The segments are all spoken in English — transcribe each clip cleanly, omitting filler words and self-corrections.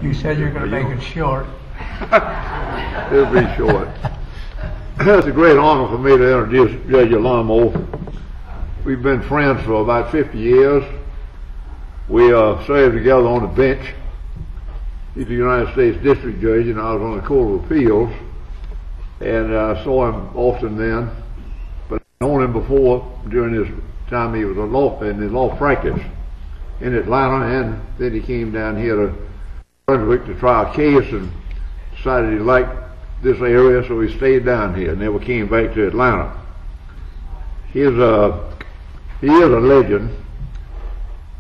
You said you're going to make it short. It'll be short. It's a great honor for me to introduce Judge Alaimo. We've been friends for about 50 years. We served together on the bench. He's the United States District Judge, and I was on the Court of Appeals. And I saw him often then, but I'd known him before during his time he was in his law practice in Atlanta, and then he came down here to Brunswick to try a case and decided he liked this area, so he stayed down here and never came back to Atlanta. He is a legend.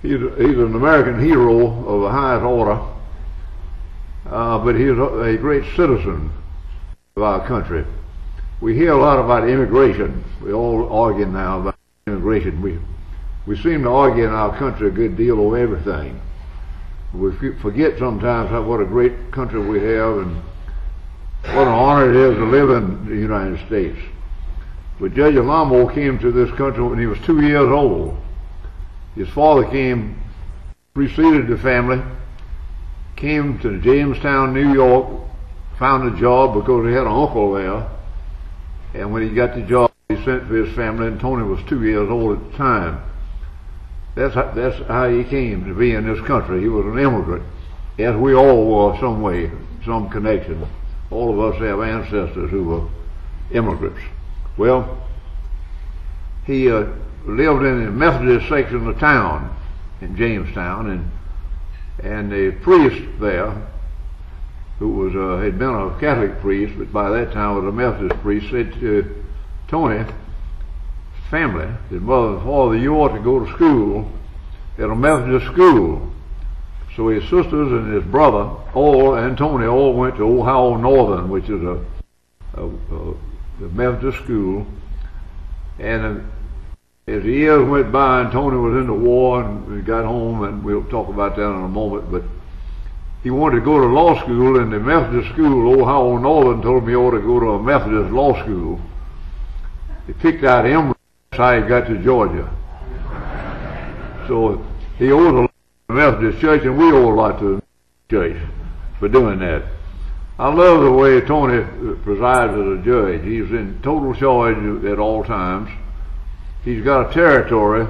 He's an American hero of the highest order, but he's a great citizen of our country. We hear a lot about immigration. We all argue now about immigration. We seem to argue in our country a good deal over everything. We forget sometimes what a great country we have and what an honor it is to live in the United States. But Judge Alaimo came to this country when he was 2 years old. His father preceded the family, came to Jamestown, New York, found a job because he had an uncle there, and when he got the job he sent for his family, and Tony was 2 years old at the time. That's how he came to be in this country. He was an immigrant, as we all were some way, some connection. All of us have ancestors who were immigrants. Well, he lived in the Methodist section of town in Jamestown, and the priest there, who had been a Catholic priest, but by that time was a Methodist priest, said to Tony's family, his mother and father, you ought to go to school at a Methodist school. So his sisters and his brother, and Tony, all went to Ohio Northern, which is a Methodist school. And as the years went by and Tony was in the war and we got home, and we'll talk about that in a moment, but he wanted to go to law school, and the Methodist school, Ohio Northern, told him he ought to go to a Methodist law school. He picked out Emory. That's how he got to Georgia. So he owes a lot to the Methodist Church, and we owe a lot to the church for doing that. I love the way Tony presides as a judge. He's in total charge at all times. He's got a territory,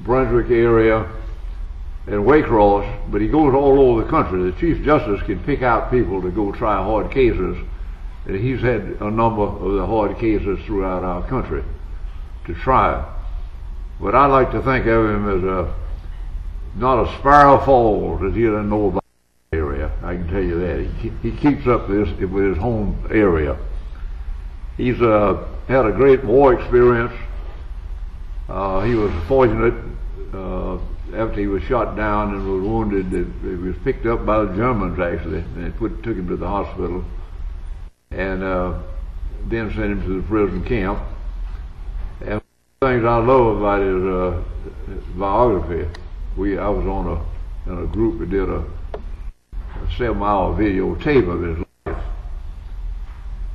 Brunswick area, and Waycross, but he goes all over the country. The Chief Justice can pick out people to go try hard cases, and he's had a number of the hard cases throughout our country to try. But I like to think of him as not a Sparrow Falls that he doesn't know about the area. I can tell you that. He keeps up this with his home area. He's had a great war experience. He was fortunate after he was shot down and was wounded, he was picked up by the Germans actually, and they took him to the hospital, and then sent him to the prison camp. And one of the things I love about his biography, I was in a group that did a 7-hour videotape of his life,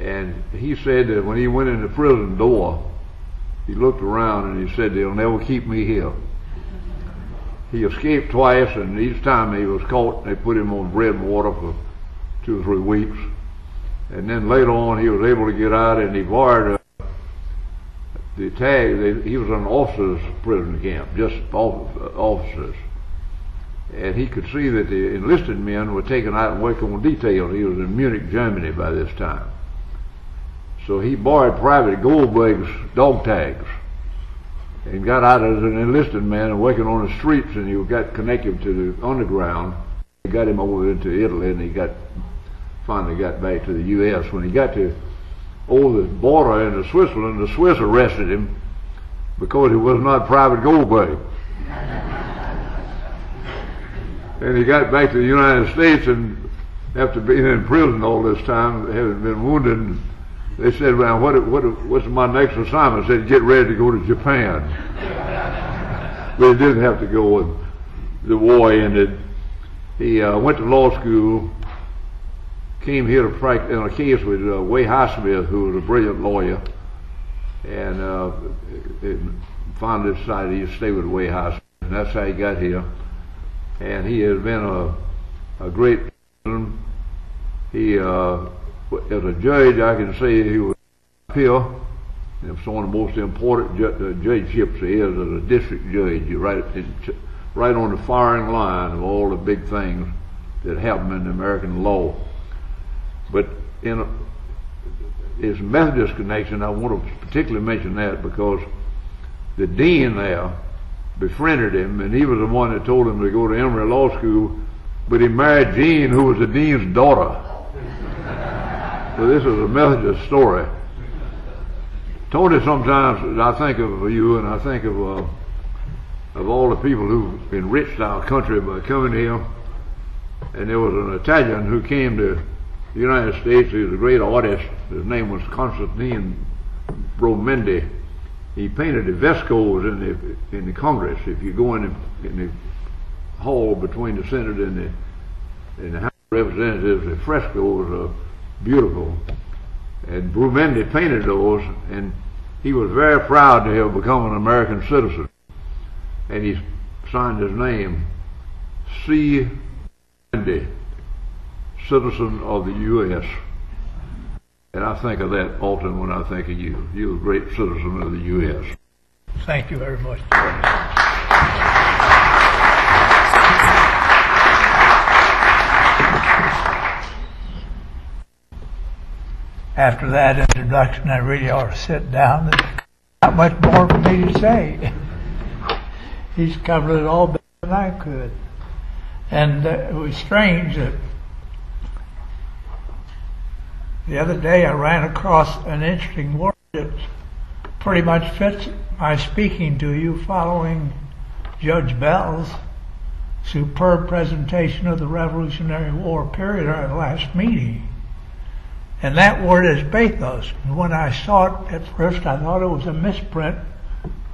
and he said that when he went in the prison door, he looked around and he said, they'll never keep me here. He escaped twice, and each time he was caught, they put him on bread and water for 2 or 3 weeks. And then later on, he was able to get out, and he borrowed the tag. He was in an officers' prison camp, just officers. And he could see that the enlisted men were taken out and working on details. He was in Munich, Germany by this time. So he borrowed Private Goldberg's dog tags and got out as an enlisted man and working on the streets, and he got connected to the underground. He got him over into Italy, and he finally got back to the U.S. When he got to over the border into Switzerland, the Swiss arrested him because he was not Private Goldberg. And he got back to the United States, and after being in prison all this time, having been wounded, they said, well, what's my next assignment? I said, get ready to go to Japan. But he didn't have to go when the war ended. He went to law school, came here to practice in a case with WWII Highsmith, who was a brilliant lawyer, and finally decided he'd stay with WWII Highsmith, and that's how he got here. And he has been a great person. He, as a judge, I can say he was here. It's one of the most important judgeships there is as a district judge. You're right on the firing line of all the big things that happen in American law. But in his Methodist connection, I want to particularly mention that because the dean there befriended him, and he was the one that told him to go to Emory Law School, but he married Jean, who was the dean's daughter. So this is a Methodist story. Tony, sometimes I think of you, and I think of all the people who've enriched our country by coming here. And there was an Italian who came to the United States. He was a great artist. His name was Constantine Bromendi. He painted the frescoes in the Congress. If you go in the hall between the Senate and the House of Representatives, the frescoes are beautiful. And Bromendi painted those, and he was very proud to have become an American citizen. And he signed his name, C. Bromendi, citizen of the U.S. And I think of that often when I think of you. You're a great citizen of the U.S. Thank you very much. After that introduction, I really ought to sit down. There's not much more for me to say. He's covered it all better than I could. And it was strange that the other day I ran across an interesting word that pretty much fits my speaking to you following Judge Bell's superb presentation of the Revolutionary War period at our last meeting. And that word is pathos. And when I saw it at first, I thought it was a misprint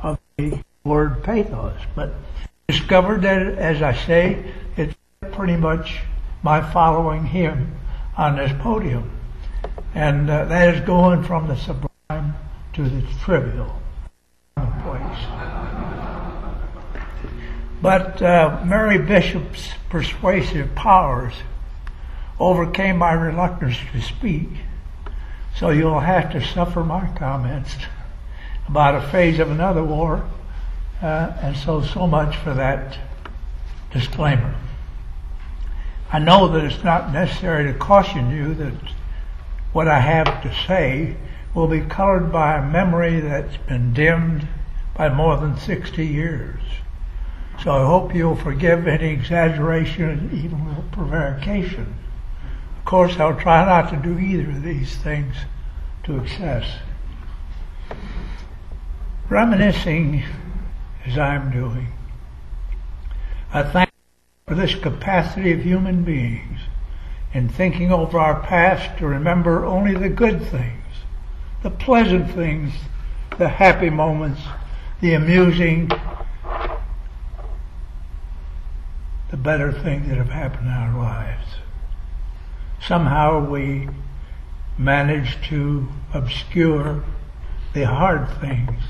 of the word pathos. But I discovered that, as I say, it's pretty much my following him on this podium. And that is going from the sublime to the trivial place. But Mary Bishop's persuasive powers overcame my reluctance to speak, so you'll have to suffer my comments about a phase of another war, and so much for that disclaimer. I know that it's not necessary to caution you that what I have to say will be colored by a memory that's been dimmed by more than 60 years. So I hope you'll forgive any exaggeration and even prevarication. Of course, I'll try not to do either of these things to excess. Reminiscing, as I'm doing, I thank for this capacity of human beings in thinking over our past to remember only the good things, the pleasant things, the happy moments, the amusing, the better things that have happened in our lives. Somehow we manage to obscure the hard things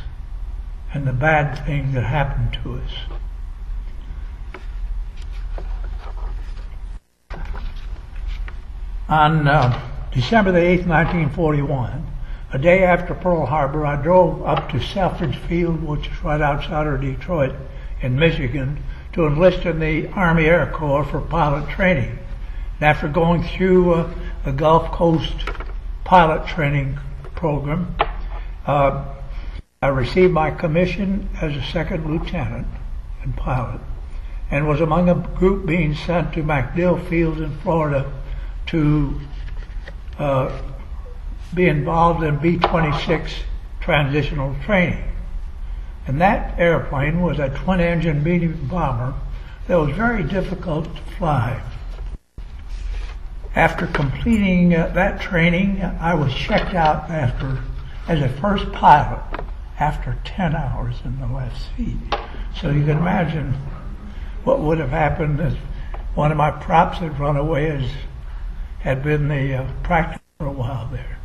and the bad things that happened to us. On December the 8th, 1941, a day after Pearl Harbor, I drove up to Selfridge Field, which is right outside of Detroit in Michigan, to enlist in the Army Air Corps for pilot training. And after going through the Gulf Coast pilot training program, I received my commission as a second lieutenant and pilot, and was among a group being sent to MacDill Field in Florida to be involved in B-26 transitional training. And that airplane was a twin-engine B bomber that was very difficult to fly. After completing that training, I was checked out as a first pilot after 10 hours in the left seat. So you can imagine what would have happened if one of my props had run away, as had been the practice for a while there.